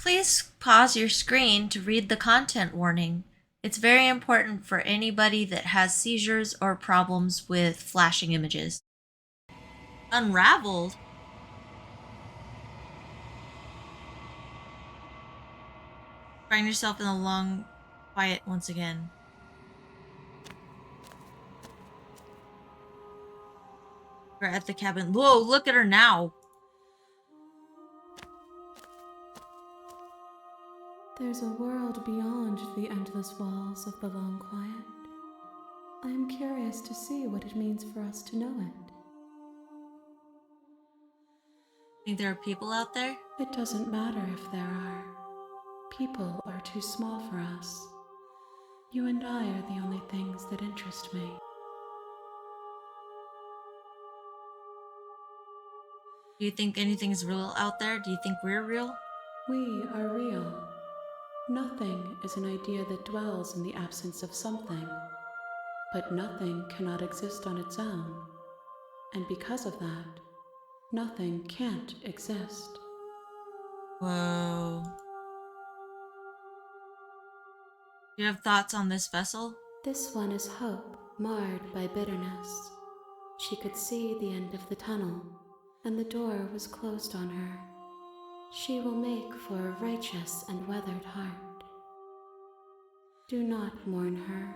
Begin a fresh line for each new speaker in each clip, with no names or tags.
Please pause your screen to read the content warning. It's very important for anybody that has seizures or problems with flashing images. Unraveled? Find yourself in the long quiet once again. We're at the cabin. Whoa, look at her now.
There's a world beyond the endless walls of the long quiet. I am curious to see what it means for us to know it.
Think there are people out there?
It doesn't matter if there are. People are too small for us. You and I are the only things that interest me.
Do you think anything's real out there? Do you think we're real?
We are real. Nothing is an idea that dwells in the absence of something. But nothing cannot exist on its own. And because of that, nothing can't exist.
Whoa. Do you have thoughts on this vessel?
This one is hope, marred by bitterness. She could see the end of the tunnel, and the door was closed on her. She will make for a righteous and weathered heart. Do not mourn her.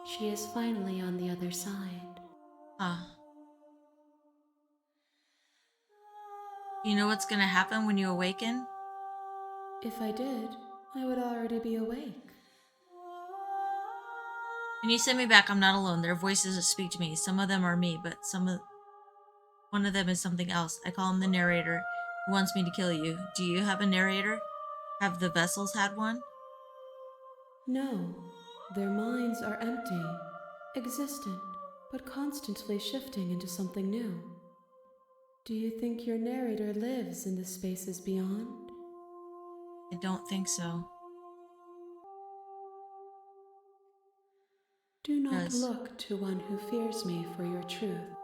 She is finally on the other side.
Huh. You know what's gonna happen when you awaken?
If I did, I would already be awake.
When you send me back, I'm not alone. There are voices that speak to me. Some of them are me, but one of them is something else. I call him the narrator, who wants me to kill you. Do you have a narrator? Have the vessels had one?
No, their minds are empty, existent, but constantly shifting into something new. Do you think your narrator lives in the spaces beyond?
I don't think so.
Do not
Does.
look to one who fears me for your truth.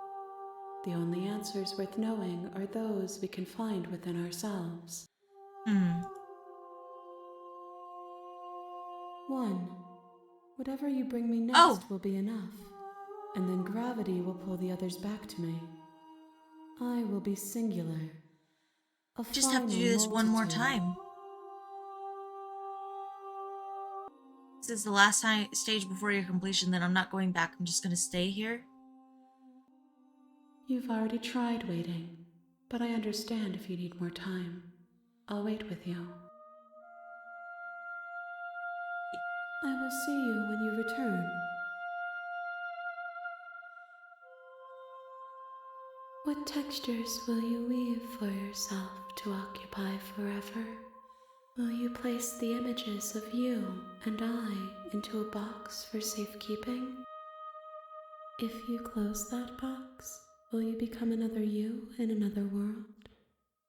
The only answers worth knowing are those we can find within ourselves. 1. Whatever you bring me next
Oh!
will be enough, and then gravity will pull the others back to me. I will be singular.
Just have to do this one more time. This is the last stage before your completion, then I'm not going back. I'm just gonna stay here.
You've already tried waiting, but I understand if you need more time. I'll wait with you. I will see you when you return. What textures will you weave for yourself to occupy forever? Will you place the images of you and I into a box for safekeeping? If you close that box, will you become another you in another world?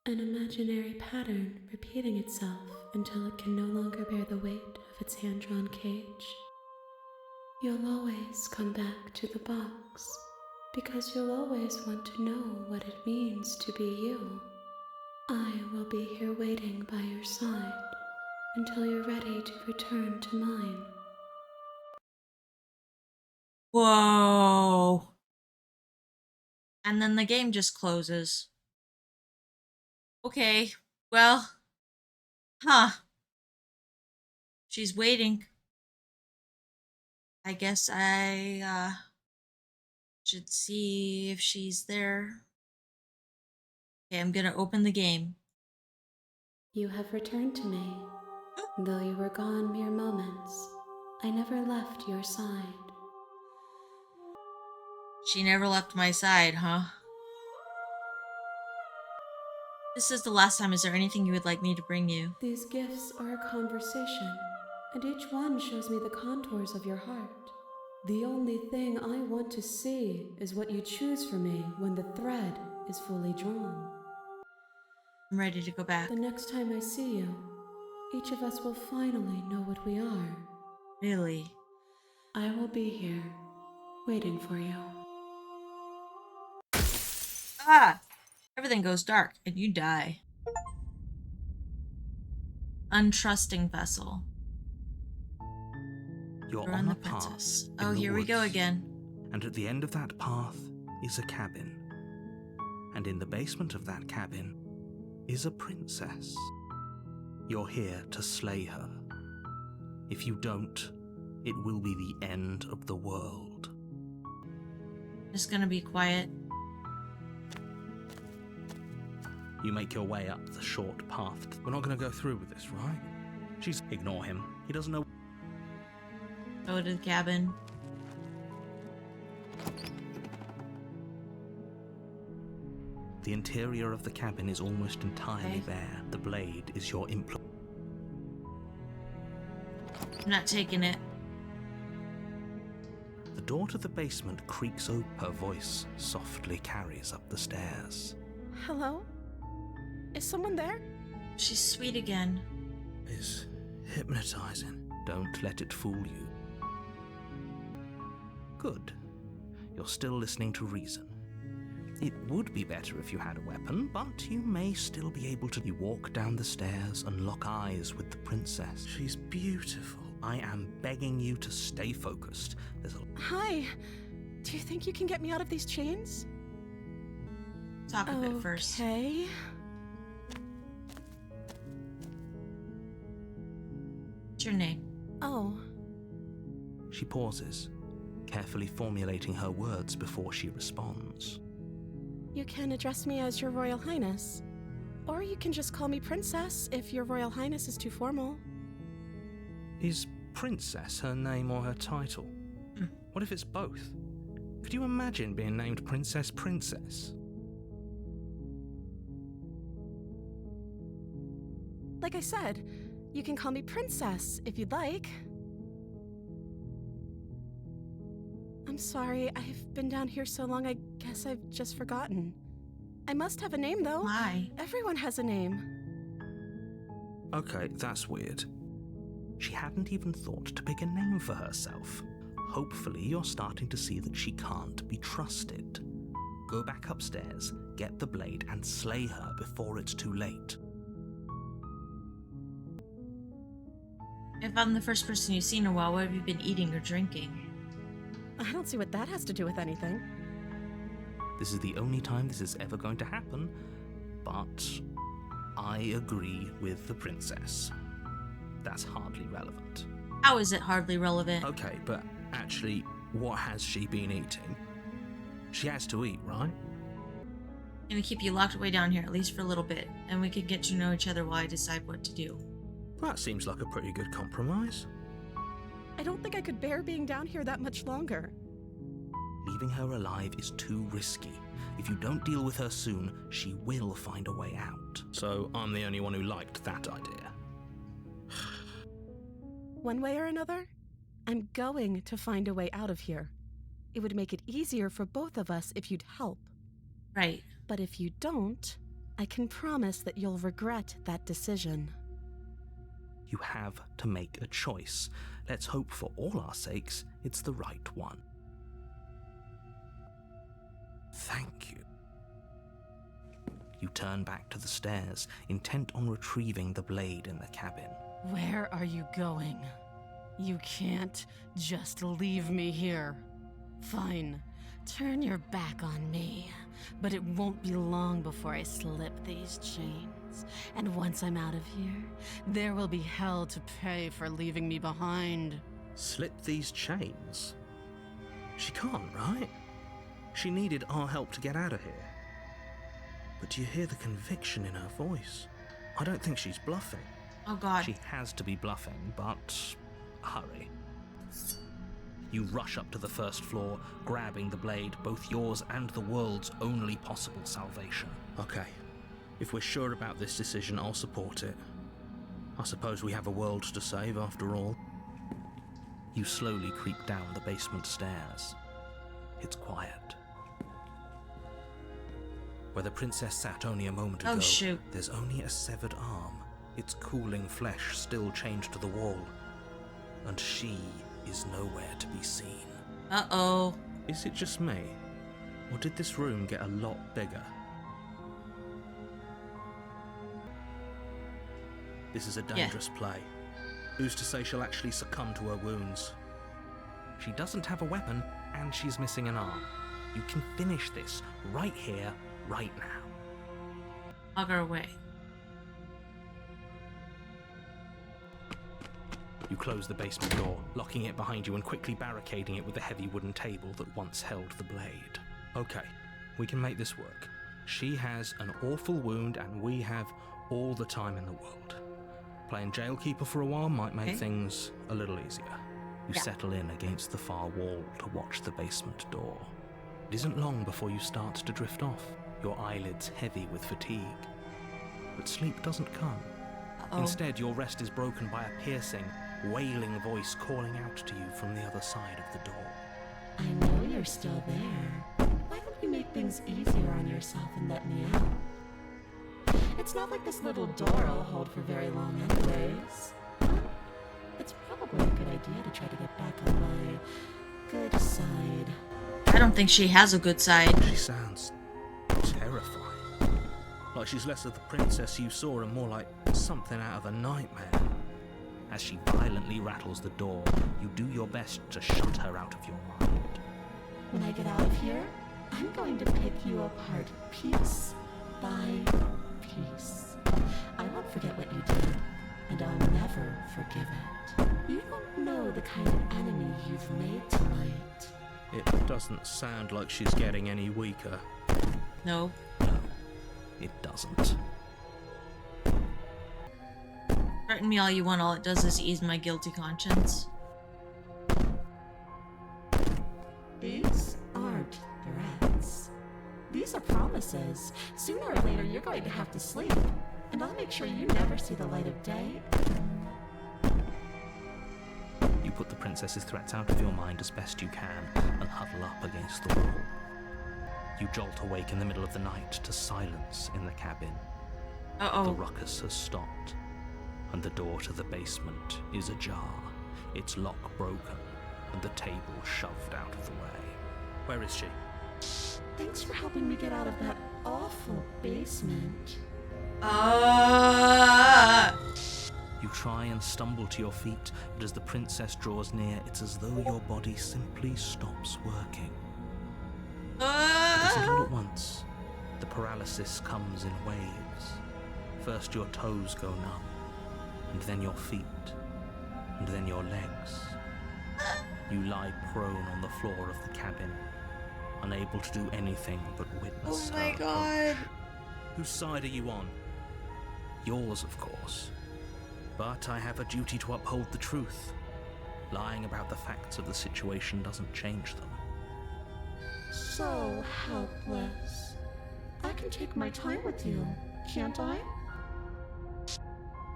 An imaginary pattern repeating itself until it can no longer bear the weight of its hand-drawn cage? You'll always come back to the box, because you'll always want to know what it means to be you. I will be here waiting by your side until you're ready to return to mine.
Whoa! And then the game just closes. Okay, well, huh. She's waiting. I guess I should see if she's there. Okay, I'm gonna open the game.
You have returned to me. Though you were gone mere moments, I never left your side.
She never left my side, huh? This is the last time. Is there anything you would like me to bring you?
These gifts are a conversation, and each one shows me the contours of your heart. The only thing I want to see is what you choose for me when the thread is fully drawn.
I'm ready to go back.
The next time I see you, each of us will finally know what we are.
Really?
I will be here, waiting for you.
Ah! Everything goes dark, and you die. untrusting vessel.
You're
Run
on
the
a path
princess.
in
Oh,
the
here we go
woods,
again.
and at the end of that path is a cabin. And in the basement of that cabin is a princess. You're here to slay her. If you don't, it will be the end of the world.
Just gonna be quiet.
You make your way up the short path. We're not going to go through with this, right? Ignore him. He doesn't know.
Go to the cabin.
The interior of the cabin is almost entirely
Okay.
bare. The blade is your implement.
I'm not taking it.
The door to the basement creaks open. Her voice softly carries up the stairs.
Hello? Is someone there?
She's sweet again.
Is hypnotizing. Don't let it fool you. Good. You're still listening to reason. It would be better if you had a weapon, but you may still be able to. You walk down the stairs and lock eyes with the princess. She's beautiful. I am begging you to stay focused.
Hi. Do you think you can get me out of these chains?
Talk a bit first.
Okay.
What's your name?
Oh,
She pauses, carefully formulating her words before she responds.
you can address me as Your Royal Highness. Or you can just call me Princess if Your Royal Highness is too formal.
Is Princess her name or her title? What if it's both? Could you imagine being named Princess Princess?
Like I said, you can call me Princess if you'd like. I'm sorry, I've been down here so long, I guess I've just forgotten. I must have a name, though.
Why?
Everyone has a name.
Okay, that's weird. She hadn't even thought to pick a name for herself. Hopefully you're starting to see that she can't be trusted. Go back upstairs, get the blade, and slay her before it's too late.
If I'm the first person you've seen in a while, what have you been eating or drinking?
I don't see what that has to do with anything.
This is the only time this is ever going to happen, but I agree with the princess. That's hardly relevant.
How is it hardly relevant?
Okay, but actually, what has she been eating? She has to eat, right?
I'm gonna keep you locked away down here, at least for a little bit, and we can get to know each other while I decide what to do.
That seems like a pretty good compromise.
I don't think I could bear being down here that much longer.
Leaving her alive is too risky. If you don't deal with her soon, she will find a way out. So I'm the only one who liked that idea.
One way or another, I'm going to find a way out of here. It would make it easier for both of us if you'd help.
Right.
But if you don't, I can promise that you'll regret that decision.
You have to make a choice. Let's hope for all our sakes it's the right one. Thank you. You turn back to the stairs, intent on retrieving the blade in the cabin.
Where are you going? You can't just leave me here. Fine, turn your back on me, but it won't be long before I slip these chains. And once I'm out of here, there will be hell to pay for leaving me behind.
Slip these chains? She can't, right? She needed our help to get out of here. But do you hear the conviction in her voice? I don't think she's bluffing.
Oh god.
She has to be bluffing, but hurry. You rush up to the first floor, grabbing the blade, both yours and the world's only possible salvation. Okay, if we're sure about this decision, I'll support it. I suppose we have a world to save after all. You slowly creep down the basement stairs. It's quiet. Where the princess sat only a moment ago,
Oh, shoot.
there's only a severed arm, its cooling flesh still chained to the wall. And she is nowhere to be seen.
Uh-oh.
Is it just me? Or did this room get a lot bigger? This is a dangerous play. Who's to say she'll actually succumb to her wounds? She doesn't have a weapon, and she's missing an arm. You can finish this right here, right now.
Log her away.
You close the basement door, locking it behind you and quickly barricading it with the heavy wooden table that once held the blade. Okay, we can make this work. She has an awful wound and we have all the time in the world. Playing jailkeeper for a while might make things a little easier. You settle in against the far wall to watch the basement door. It isn't long before you start to drift off, your eyelids heavy with fatigue. But sleep doesn't come. Instead, your rest is broken by a piercing, wailing voice calling out to you from the other side of the door.
I know you're still there. Why don't you make things easier on yourself and let me out? It's not like this little door will hold for very long anyways. It's probably a good idea to try to get back on my good side.
I don't think she has a good side.
She sounds terrifying. Like she's less of the princess you saw and more like something out of a nightmare. As she violently rattles the door, you do your best to shut her out of your mind.
When I get out of here, I'm going to pick you apart piece by piece. I won't forget what you did, and I'll never forgive it. You don't know the kind of enemy you've made tonight.
It doesn't sound like she's getting any weaker.
No.
No, it doesn't.
Threaten me all you want, all it does is ease my guilty conscience.
These aren't threats. These are promises. Sooner or later, you're going to have to sleep, and I'll make sure you never see the light of day.
You put the princess's threats out of your mind as best you can and huddle up against the wall. You jolt awake in the middle of the night to silence in the cabin. The ruckus has stopped, and the door to the basement is ajar, its lock broken, and the table shoved out of the way. Where is she?
Thanks for helping me get out of that awful basement.
You try and stumble to your feet, but as the princess draws near, it's as though your body simply stops working. It isn't all at once. The paralysis comes in waves. First your toes go numb, and then your feet, and then your legs. You lie prone on the floor of the cabin, unable to do anything but witness her approach. Whose side are you on? Yours, of course. But I have a duty to uphold the truth. Lying about the facts of the situation doesn't change them.
So helpless. I can take my time with you, can't I?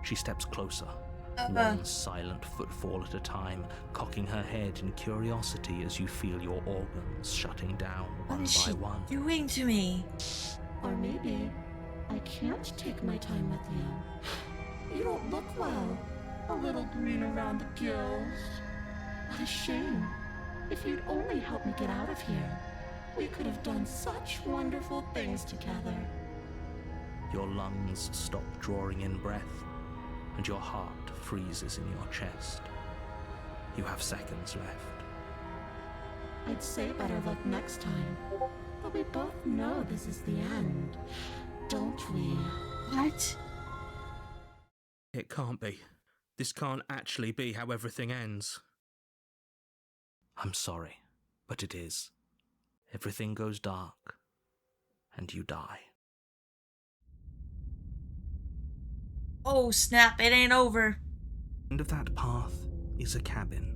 She steps closer, one silent footfall at a time, cocking her head in curiosity as you feel your organs shutting down one by one.
What is she doing to me?
Or maybe I can't take my time with you. You don't look well. A little green around the gills. What a shame. If you'd only helped me get out of here, we could have done such wonderful things together.
Your lungs stop drawing in breath, and your heart freezes in your chest. You have seconds left.
I'd say better luck next time, but we both know this is the end, don't we?
What?
It can't be. This can't actually be how everything ends. I'm sorry, but it is. Everything goes dark, and you die.
Oh snap, it ain't over.
End of that path is a cabin,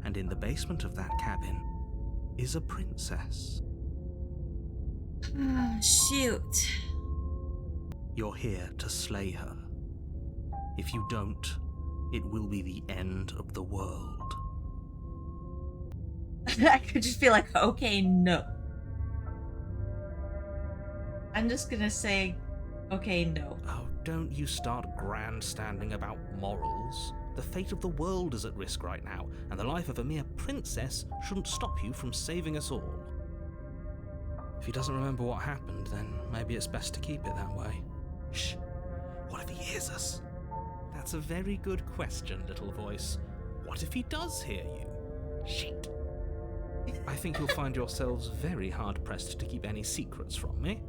and in the basement of that cabin is a princess.
Shoot.
You're here to slay her. If you don't, it will be the end of the world.
I could just be like, okay, no. I'm just gonna say, okay, no.
Oh, don't you start grandstanding about morals. The fate of the world is at risk right now, and the life of a mere princess shouldn't stop you from saving us all. If he doesn't remember what happened, then maybe it's best to keep it that way. Shh. What if he hears us? That's a very good question, little voice. What if he does hear you? Shit. I think you'll find yourselves very hard-pressed to keep any secrets from me.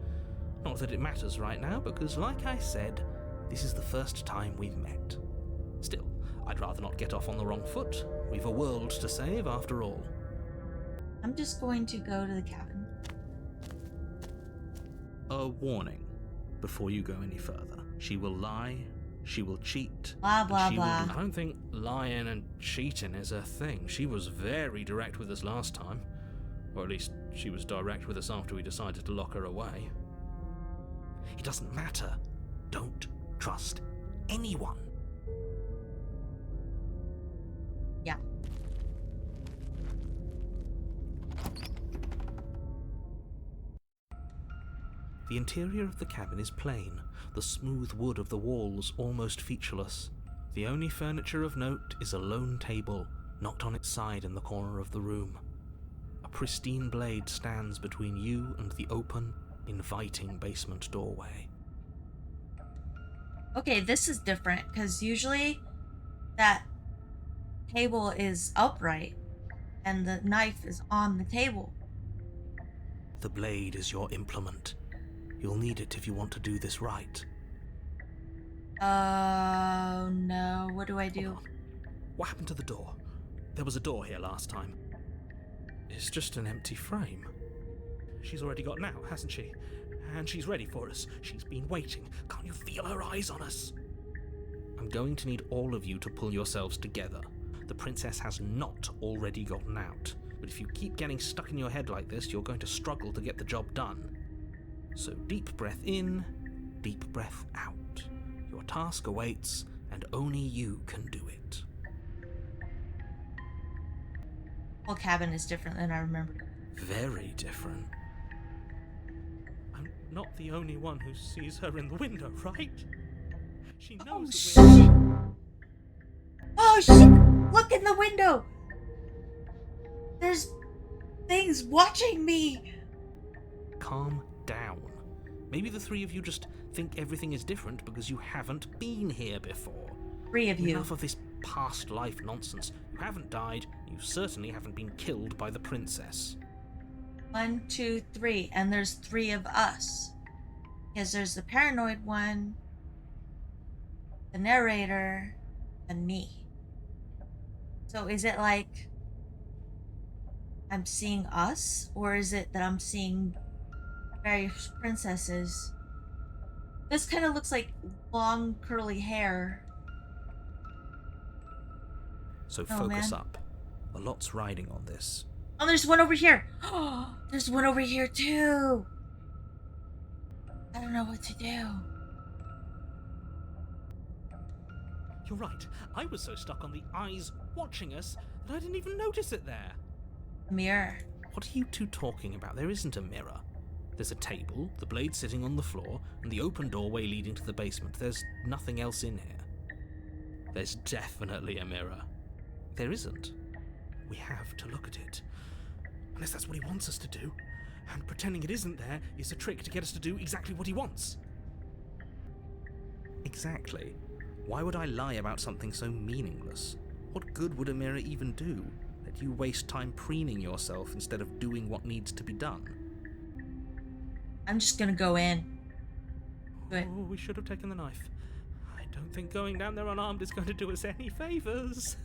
Not that it matters right now, because like I said, this is the first time we've met. Still, I'd rather not get off on the wrong foot. We've a world to save, after all.
I'm just going to go to the cabin.
A warning before you go any further. She will lie, she will cheat.
Blah, blah,
and
blah.
I don't think lying and cheating is a thing. She was very direct with us last time. Or at least, she was direct with us after we decided to lock her away. It doesn't matter. Don't trust anyone.
Yeah.
The interior of the cabin is plain, the smooth wood of the walls almost featureless. The only furniture of note is a lone table, knocked on its side in the corner of the room. A pristine blade stands between you and the open, inviting basement doorway.
Okay, this is different, because usually that table is upright and the knife is on the table.
The blade is your implement. You'll need it if you want to do this right.
Oh no, what do I do?
Hold on. What happened to the door? There was a door here last time. It's just an empty frame. She's already got an out, hasn't she? And she's ready for us. She's been waiting. Can't you feel her eyes on us? I'm going to need all of you to pull yourselves together. The princess has not already gotten out. But if you keep getting stuck in your head like this, you're going to struggle to get the job done. So deep breath in, deep breath out. Your task awaits, and only you can do it.
Whole cabin is different than I remembered.
Very different. I'm not the only one who sees her in the window, right? She knows
Oh
that
shit! Oh shit! Look in the window! There's things watching me!
Calm down. Maybe the three of you just think everything is different because you haven't been here before.
Three of you.
Enough of this past life nonsense. You haven't died, you certainly haven't been killed by the princess.
1, 2, 3, and there's 3 of us. Because there's the paranoid one, the narrator, and me. So is it like I'm seeing us, or is it that I'm seeing various princesses? This kind of looks like long curly hair.
So
Oh,
focus
man.
up. A lot's riding on this.
Oh, there's one over here. Oh, there's one over here too. I don't know what to do.
You're right. I was so stuck on the eyes watching us that I didn't even notice it there.
Mirror.
What are you two talking about? There isn't a mirror. There's a table, the blade sitting on the floor, and the open doorway leading to the basement. There's nothing else in here. There's definitely a mirror. There isn't. We have to look at it. Unless that's what he wants us to do. And pretending it isn't there is a trick to get us to do exactly what he wants. Exactly. Why would I lie about something so meaningless? What good would a mirror even do? Let you waste time preening yourself instead of doing what needs to be done.
I'm just gonna go in. But
Oh, we should have taken the knife. I don't think going down there unarmed is going to do us any favours.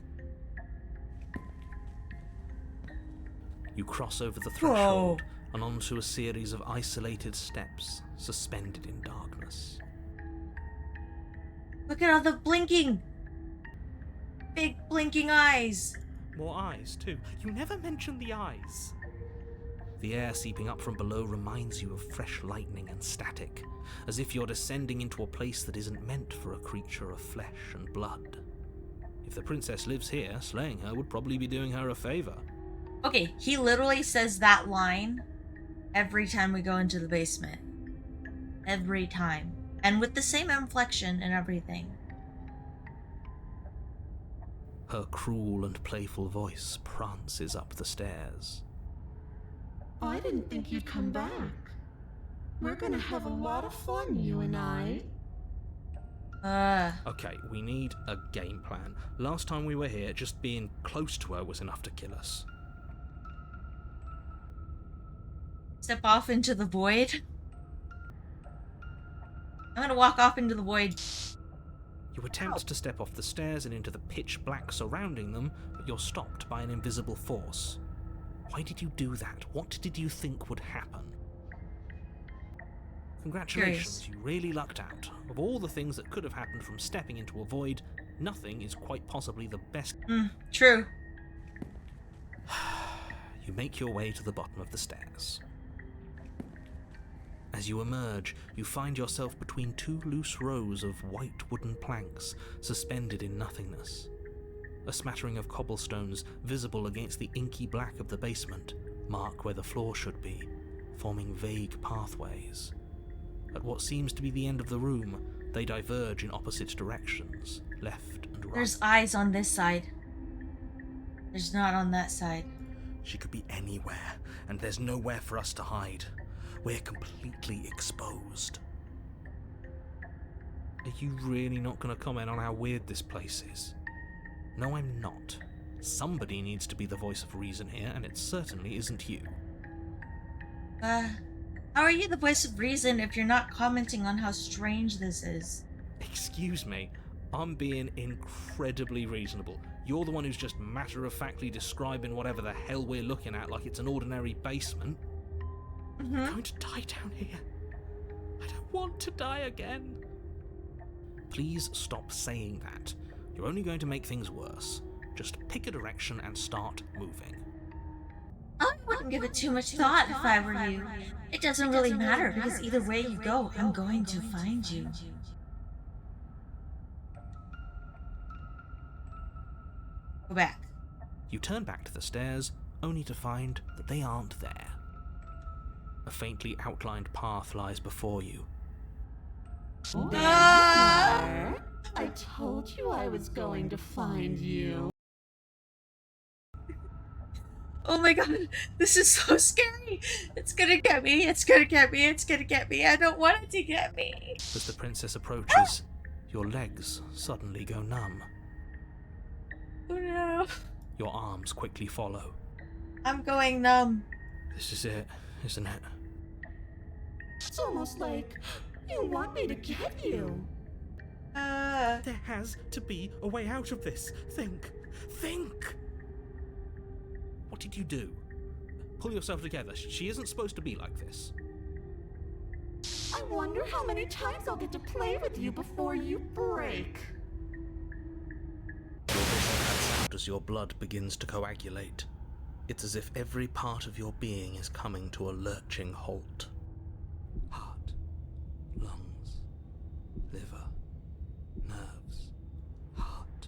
You cross over the threshold and onto a series of isolated steps suspended in darkness.
look at all the blinking, big blinking eyes.
More eyes, too. You never mention the eyes. The air seeping up from below reminds you of fresh lightning and static, as if you're descending into a place that isn't meant for a creature of flesh and blood. If the princess lives here, slaying her would probably be doing her a favour.
Okay, he literally says that line every time we go into the basement. Every time. And with the same inflection and everything.
Her cruel and playful voice prances up the stairs.
I didn't think you'd come back. We're gonna have a lot of fun, you and I.
Okay, we need a game plan. Last time we were here, just being close to her was enough to kill us.
Step off into the void. I'm gonna walk off into the void.
You attempt to step off the stairs and into the pitch black surrounding them, but you're stopped by an invisible force. Why did you do that? What did you think would happen? Congratulations, you really lucked out. Of all the things that could have happened from stepping into a void, nothing is quite possibly the best.
True.
You make your way to the bottom of the stairs. As you emerge, you find yourself between two loose rows of white wooden planks suspended in nothingness. A smattering of cobblestones visible against the inky black of the basement mark where the floor should be, forming vague pathways. At what seems to be the end of the room, they diverge in opposite directions, left and right.
There's eyes on this side. There's not on that side.
She could be anywhere, and there's nowhere for us to hide. We're completely exposed. Are you really not going to comment on how weird this place is? No, I'm not. Somebody needs to be the voice of reason here, and it certainly isn't you.
How are you the voice of reason if you're not commenting on how strange this is?
Excuse me, I'm being incredibly reasonable. You're the one who's just matter-of-factly describing whatever the hell we're looking at like it's an ordinary basement. I'm going to die down here. I don't want to die again. Please stop saying that. You're only going to make things worse. Just pick a direction and start moving.
I wouldn't give it too much thought if I were you. It doesn't really matter because either way you go, I'm going to find you. Go back.
You turn back to the stairs, only to find that they aren't there. A faintly outlined path lies before you.
I told you I was going to find you.
Oh my god, this is so scary. It's gonna get me, it's gonna get me, it's gonna get me. I don't want it to get me.
As the princess approaches, your legs suddenly go numb.
Oh no.
Your arms quickly follow.
I'm going numb.
This is it, isn't it?
It's almost like you want me to get you.
There has to be a way out of this. Think! What did you do? Pull yourself together. She isn't supposed to be like this.
I wonder how many times I'll get to play with you before you break.
Your vision cuts out as your blood begins to coagulate. It's as if every part of your being is coming to a lurching halt. Heart, lungs, liver, nerves. Heart,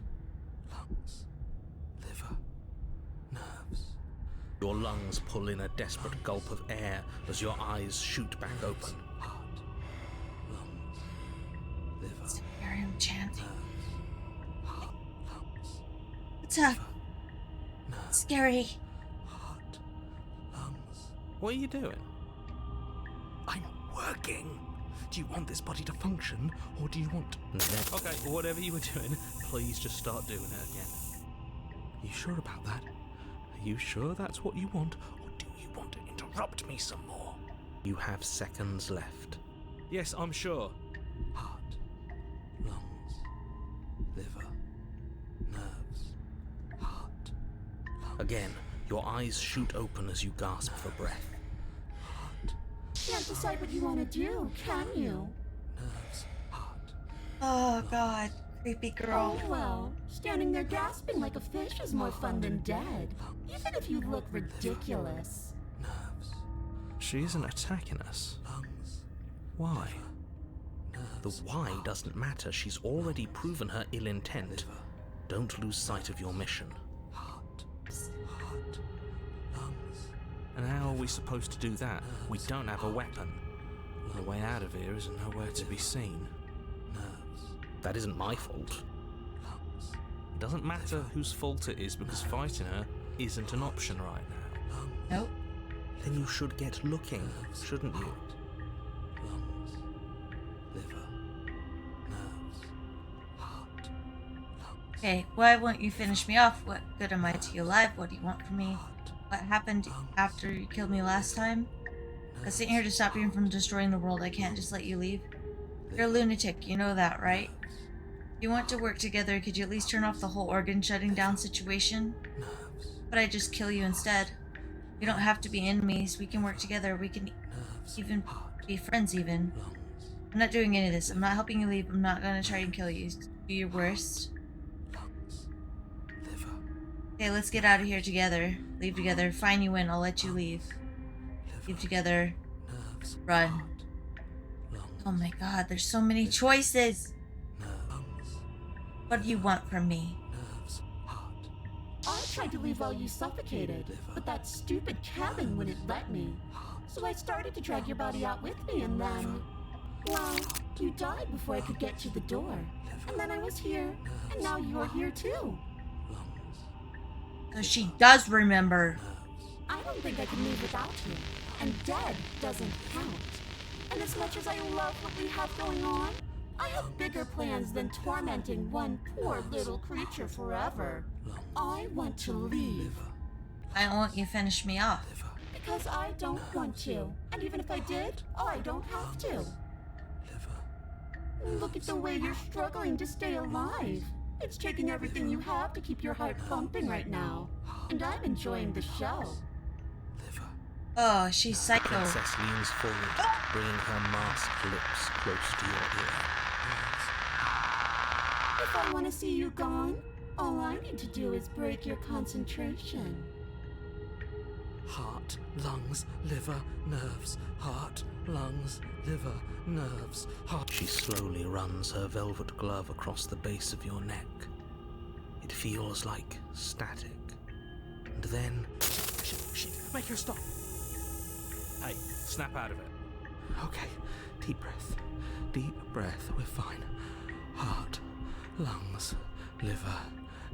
lungs, liver, nerves. Your lungs pull in a desperate gulp of air as your eyes shoot back open. Heart, lungs, liver,
Scary, I'm chanting.
nerves. Heart, lungs,
What's up?
nerves.
Scary.
Heart, lungs. What are you doing? I'm working. Do you want this body to function, or do you want... Okay, whatever you were doing, please just start doing it again. Are you sure about that? Are you sure that's what you want, or do you want to interrupt me some more? You have seconds left. Yes, I'm sure. Heart, lungs, liver, nerves, heart, lungs. Again, your eyes shoot open as you gasp for breath. Heart,
Can't decide what you want to do, can you?
nerves, heart.
Oh god, creepy girl.
Oh well, standing there gasping like a fish is more fun than dead. Even if you look ridiculous.
Nerves. She isn't attacking us. Lungs. Why? The why doesn't matter. She's already proven her ill intent. Don't lose sight of your mission. Heart. Heart. Lungs. And how are we supposed to do that? We don't have a weapon. The way out of here is nowhere to be seen. Nerves. That isn't my fault. Lungs. It doesn't matter whose fault it is because fighting her isn't an option right now.
Nope.
Then you should get looking, shouldn't you? Lungs, liver, nerves.
Okay, why won't you finish me off? What good am I to you alive? What do you want from me? What happened after you killed me last time? I was sitting here to stop you from destroying the world. I can't just let you leave. You're a lunatic, you know that, right? If you want to work together, could you at least turn off the whole organ shutting down situation? But I just kill you instead. We don't have to be enemies. We can work together. We can even be friends even. I'm not doing any of this. I'm not helping you leave. I'm not gonna try and kill you. Do your worst. Okay, let's get out of here together. Leave together. Fine, you win. I'll let you leave. Leave together. Run. Oh my god, there's so many choices. What do you want from me?
I tried to leave while you suffocated, but that stupid cabin wouldn't let me. So I started to drag your body out with me, and then... well, you died before I could get to the door. And then I was here, and now you're here too.
So she does remember.
I don't think I can leave without you, and dead doesn't count. And as much as I love what we have going on, I have bigger plans than tormenting one poor little creature forever. I want to leave.
I don't want you to finish me off.
Because I don't want to. And even if I did, I don't have to. Look at the way you're struggling to stay alive. It's taking everything you have to keep your heart pumping right now. And I'm enjoying the show.
Oh, she's
The
psycho.
princess leans forward, bringing her masked lips close to your ear.
If I want to see you gone, all I need to do is break your concentration.
Heart, lungs, liver, nerves. Heart, lungs, liver, nerves. Heart. She slowly runs her velvet glove across the base of your neck. It feels like static. And then... Shit, make her stop. Hey, snap out of it. Okay, deep breath. Deep breath, we're fine. Heart, lungs, liver,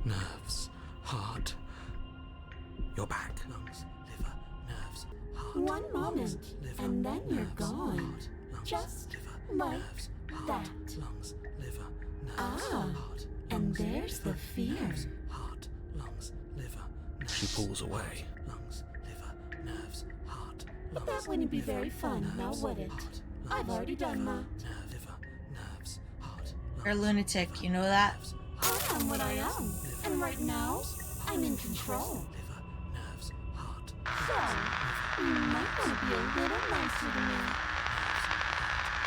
nerves, heart. You're back. Lungs, liver, nerves, heart.
One moment,
lungs, liver,
and then you're
nerves,
gone.
heart, lungs,
Just
liver,
like
nerves, heart,
that.
Lungs, liver, nerves,
Ah,
heart,
and
lungs,
there's the
liver,
fear.
nerves, heart, lungs, liver, nerves. She pulls away. Lungs, liver, nerves, heart.
But that wouldn't be very fun, now would it? I've already done that.
You're a lunatic, you know that?
I am what I am, and right now, I'm in control. So, you might want to be a little nicer to me.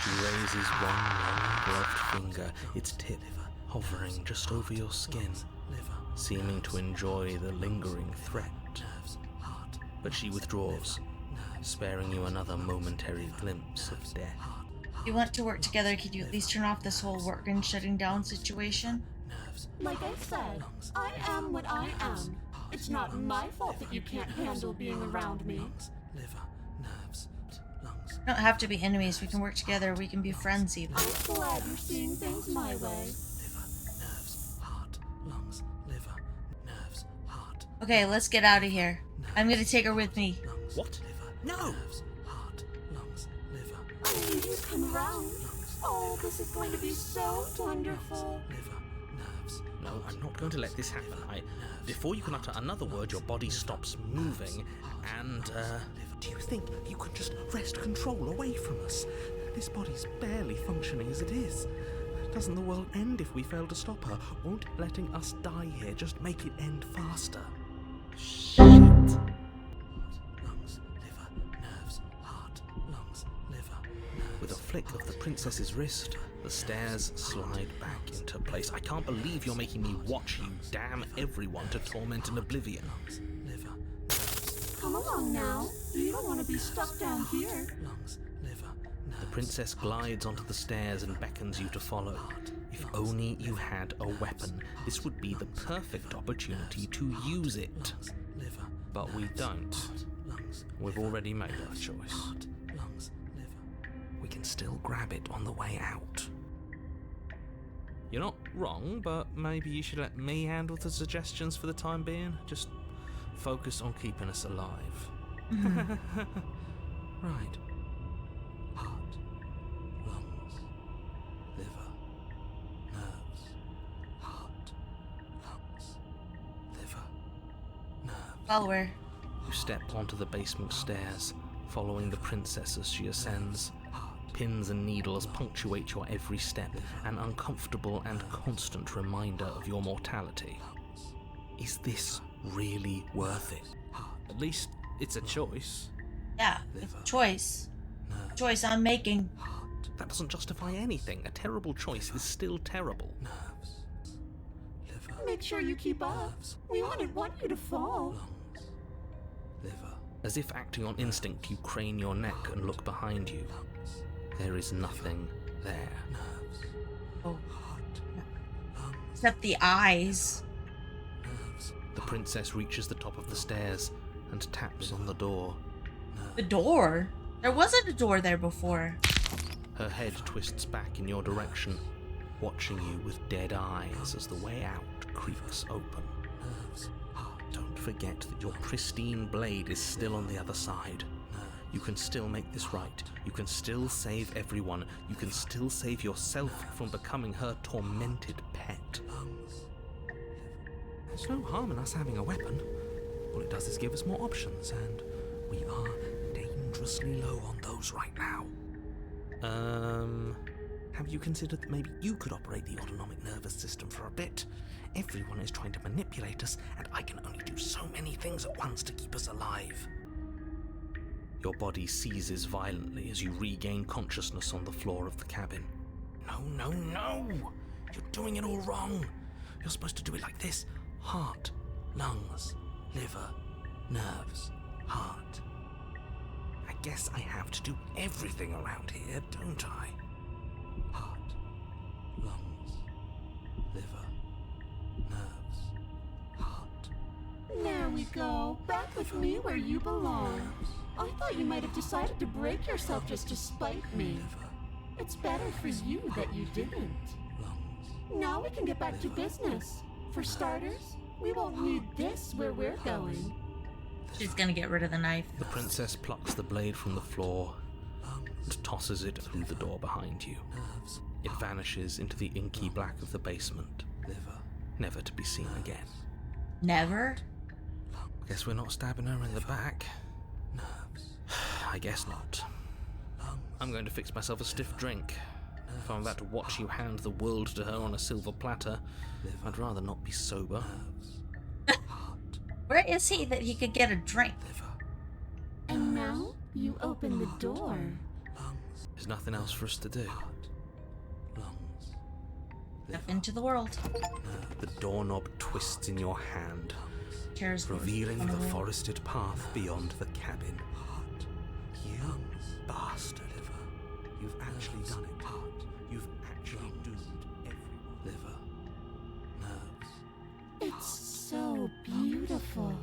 She raises one long gloved finger, its tip hovering just over your skin, seeming to enjoy the lingering threat. But she withdraws, sparing you another momentary glimpse of death.
If you want to work together, could you at least turn off this whole organ shutting down situation?
Like I said, I am what I am. It's not my fault that you can't handle being around me.
We don't have to be enemies. We can work together. We can be friends even.
I'm glad you're seeing things my way.
Okay, let's get out of here. I'm gonna take her with me.
What? No!
I need you to come around. Oh, this is going to be so wonderful.
No, I'm not going to let this happen. Before you can utter another word, your body stops moving, and, do you think you could just wrest control away from us? This body's barely functioning as it is. Doesn't the world end if we fail to stop her? Won't letting us die here just make it end faster? Shit. Lungs, liver, nerves, heart, lungs, liver, nerves. With a flick of the princess's wrist, the stairs slide back into place. I can't believe you're making me watch you damn everyone to torment and oblivion. Lungs, liver, nerves.
Come along now. You don't want to be stuck down here.
Lungs, liver, nerves. The princess glides onto the stairs and beckons you to follow. If only you had a weapon, this would be the perfect opportunity to use it. But we don't. We've already made our choice. We can still grab it on the way out. You're not wrong, but maybe you should let me handle the suggestions for the time being. Just focus on keeping us alive. Right. Heart, lungs, liver, nerves, heart,
Follow her.
You step onto the basement stairs, following the princess as she ascends. Pins and needles punctuate your every step, an uncomfortable and constant reminder of your mortality. Is this really worth it?
At least it's a choice.
Yeah, it's a choice. Choice I'm making.
That doesn't justify anything. A terrible choice is still terrible.
Make sure you keep up. We wouldn't want you to fall.
As if acting on instinct, you crane your neck and look behind you. There is nothing there.
Oh. Except the eyes.
The princess reaches the top of the stairs and taps on the door.
The door? There wasn't a door there before.
Her head twists back in your direction, watching you with dead eyes as the way out creaks open. Don't forget that your pristine blade is still on the other side. You can still make this right. You can still save everyone. You can still save yourself from becoming her tormented pet. There's no harm in us having a weapon. All it does is give us more options, and we are dangerously low on those right now. Have you considered that maybe you could operate the autonomic nervous system for a bit? Everyone is trying to manipulate us, and I can only do so many things at once to keep us alive. Your body seizes violently as you regain consciousness on the floor of the cabin. No! You're doing it all wrong. You're supposed to do it like this. Heart, lungs, liver, nerves, heart. I guess I have to do everything around here, don't I? Heart, lungs, liver, nerves, heart.
There we go. Back with me where you belong. I thought you might have decided to break yourself just to spite me. It's better for you that you didn't. Now we can get back to business. For starters, we won't need this where we're going.
She's gonna get rid of the knife.
The princess plucks the blade from the floor and tosses it through the door behind you. It vanishes into the inky black of the basement, never to be seen again.
Never?
Guess we're not stabbing her in the back. I guess not. I'm going to fix myself a stiff drink. If I'm about to watch you hand the world to her on a silver platter, I'd rather not be sober.
Where is he that he could get a drink?
And now you open the door.
There's nothing else for us to do.
Step into the world.
The doorknob twists in your hand,
Chairs
revealing the
away.
forested path beyond the cabin. You bastard. You've actually done it. You've actually doomed everyone. Liver. Nerves.
It's so beautiful.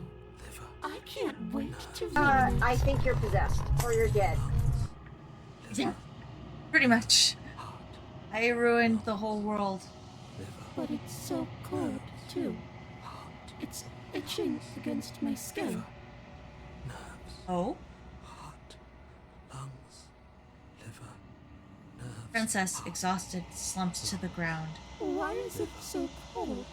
Liver.
I can't wait to read it.
I think you're possessed, or you're dead.
Yeah, pretty much. I ruined the whole world.
But it's so cold, too. It's itching against my skin.
Oh? Princess, exhausted, slumps to the ground.
Why is it so cold?